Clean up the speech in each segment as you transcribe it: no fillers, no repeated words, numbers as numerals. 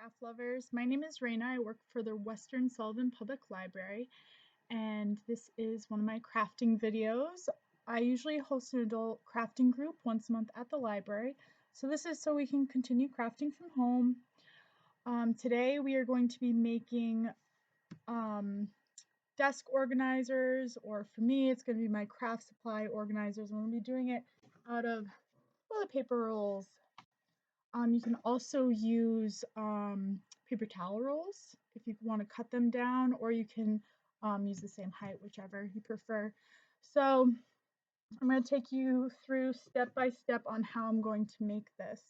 craft lovers. My name is Raina. I work for the Western Sullivan Public Library, and this is one of my crafting videos. I usually host an adult crafting group once a month at the library, so this is so we can continue crafting from home. Today we are going to be making desk organizers, or for me it's going to be my craft supply organizers. I'm going to be doing it out of toilet paper rolls. You can also use paper towel rolls if you want to cut them down, or you can use the same height, whichever you prefer. So I'm going to take you through step by step on how I'm going to make this.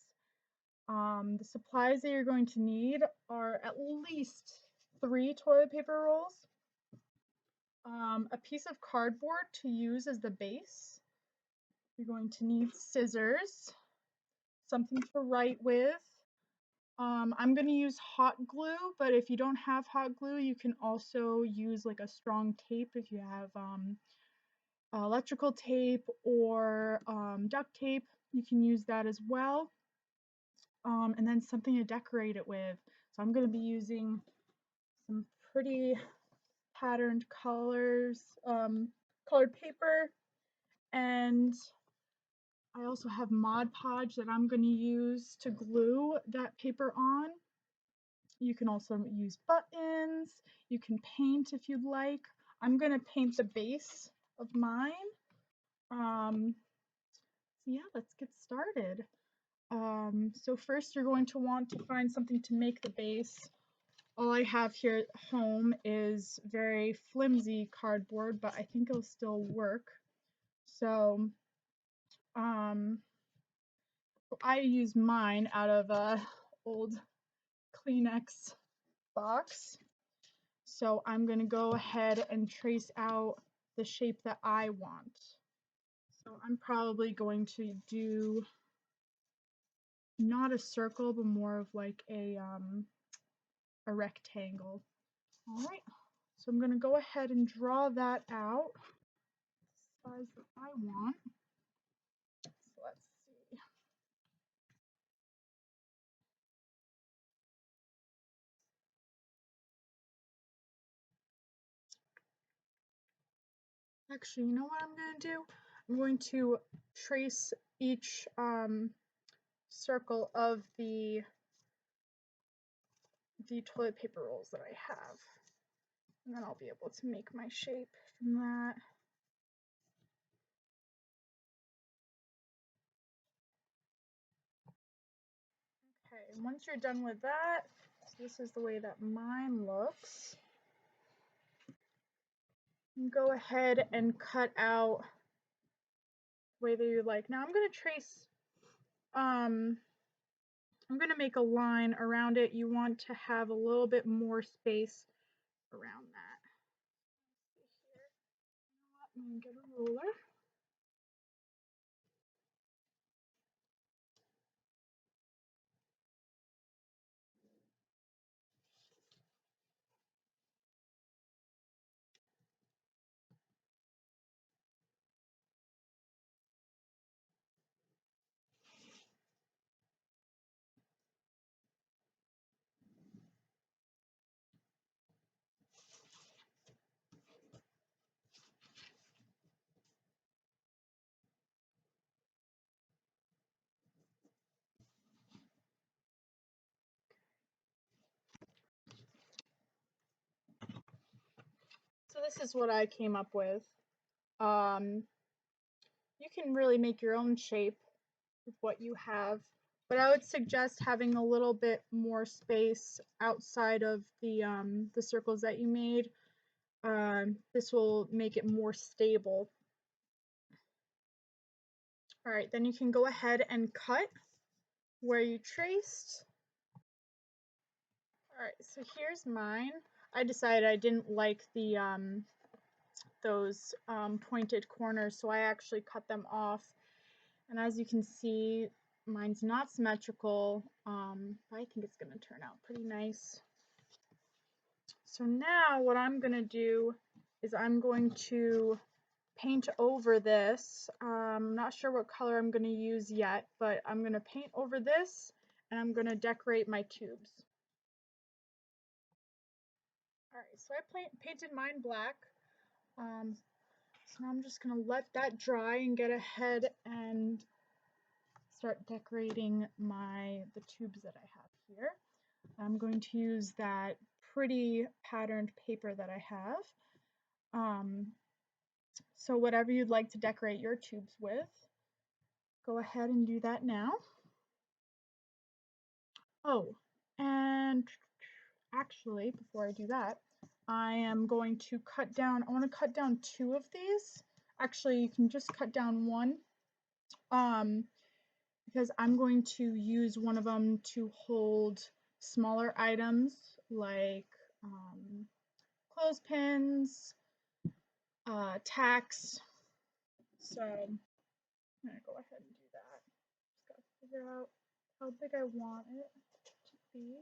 The supplies that you're going to need are at least 3 toilet paper rolls, a piece of cardboard to use as the base. You're going to need scissors, something to write with. I'm going to use hot glue, but if you don't have hot glue, you can also use like a strong tape if you have electrical tape or duct tape. You can use that as well. And then something to decorate it with. So I'm going to be using some pretty patterned colors, colored paper, and I also have Mod Podge that I'm going to use to glue that paper on. You can also use buttons. You can paint if you'd like. I'm going to paint the base of mine. So yeah, let's get started. So first you're going to want to find something to make the base. All I have here at home is very flimsy cardboard, but I think it'll still work. So I use mine out of a old Kleenex box. So I'm going to go ahead and trace out the shape that I want. So I'm probably going to do not a circle, but more of like a rectangle. All right, so I'm going to go ahead and draw that out, the size that I want. So let's see. Actually, you know what I'm going to do? I'm going to trace each circle of the toilet paper rolls that I have. And then I'll be able to make my shape from that. Okay, and once you're done with that, this is the way that mine looks. You go ahead and cut out the way that you like. Now I'm going to trace, I'm going to make a line around it. You want to have a little bit more space around that. Let me get a ruler. So this is what I came up with. You can really make your own shape with what you have, but I would suggest having a little bit more space outside of the circles that you made. This will make it more stable. All right, then you can go ahead and cut where you traced. All right, so here's mine. I decided I didn't like the those pointed corners, so I actually cut them off. And as you can see, mine's not symmetrical, but I think it's going to turn out pretty nice. So now what I'm going to do is I'm going to paint over this. I'm not sure what color I'm going to use yet, but I'm going to paint over this and I'm going to decorate my tubes. So I painted mine black. So now I'm just gonna let that dry and get ahead and start decorating the tubes that I have here. I'm going to use that pretty patterned paper that I have. So whatever you'd like to decorate your tubes with, go ahead and do that now. Oh, and actually, before I do that, I am going to I want to cut down 2 of these. Actually, you can just cut down 1, because I'm going to use one of them to hold smaller items like clothespins, tacks. So I'm gonna go ahead and do that. Just gotta figure out how big I want it to be.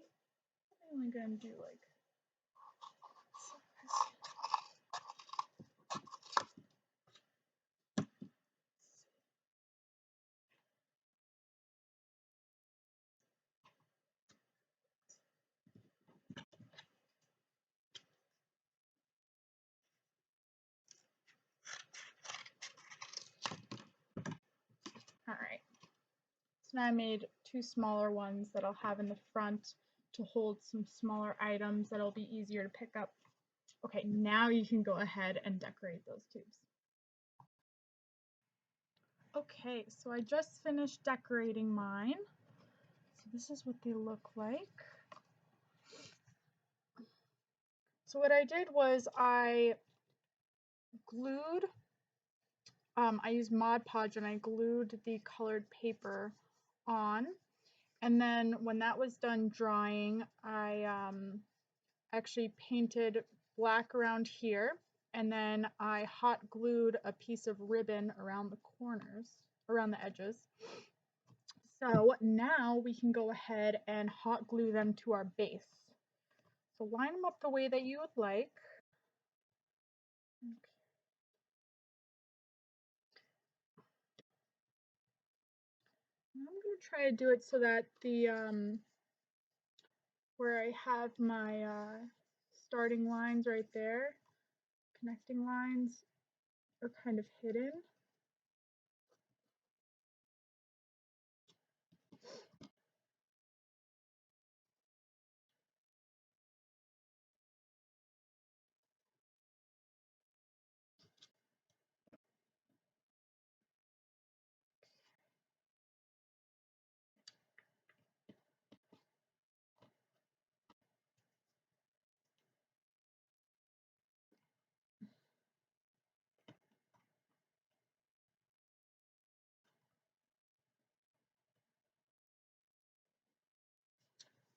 I'm only gonna do like all right. So now I made 2 smaller ones that I'll have in the front to hold some smaller items that'll be easier to pick up. Okay, now you can go ahead and decorate those tubes. Okay, so I just finished decorating mine. So this is what they look like. So what I did was I used Mod Podge and I glued the colored paper on. And then when that was done drying, I actually painted black around here, and then I hot glued a piece of ribbon around the corners, around the edges. So now we can go ahead and hot glue them to our base. So line them up the way that you would like. Okay. I'm going to try to do it so that where I have my starting lines right there, connecting lines, are kind of hidden.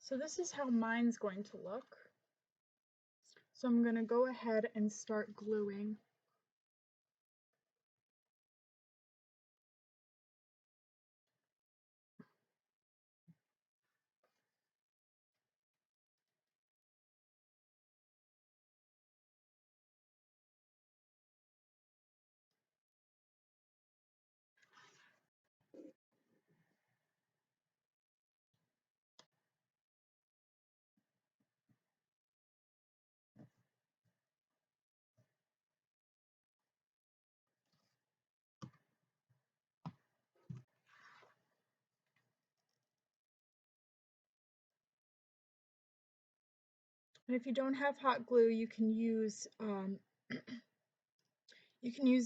So this is how mine's going to look. So I'm going to go ahead and start gluing. And if you don't have hot glue, you can use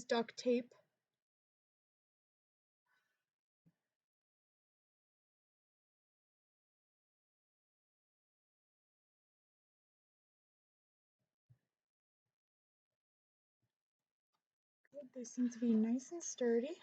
duct tape. Good. They seem to be nice and sturdy.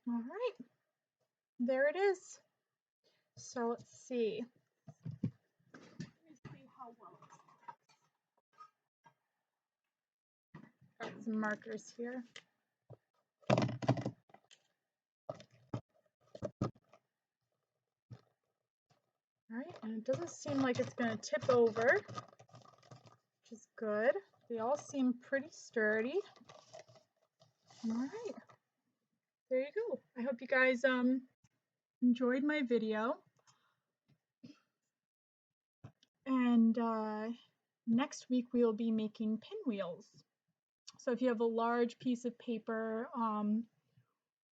All right, there it is. So let's see. Let me see how well. Got some markers here. All right, and it doesn't seem like it's going to tip over, which is good. They all seem pretty sturdy. All right, there you go. I hope you guys enjoyed my video. And next week we will be making pinwheels. So if you have a large piece of paper,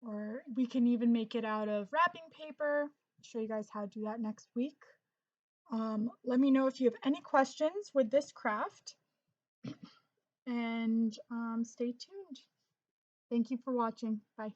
or we can even make it out of wrapping paper. I'll show you guys how to do that next week. Let me know if you have any questions with this craft, and stay tuned. Thank you for watching. Bye.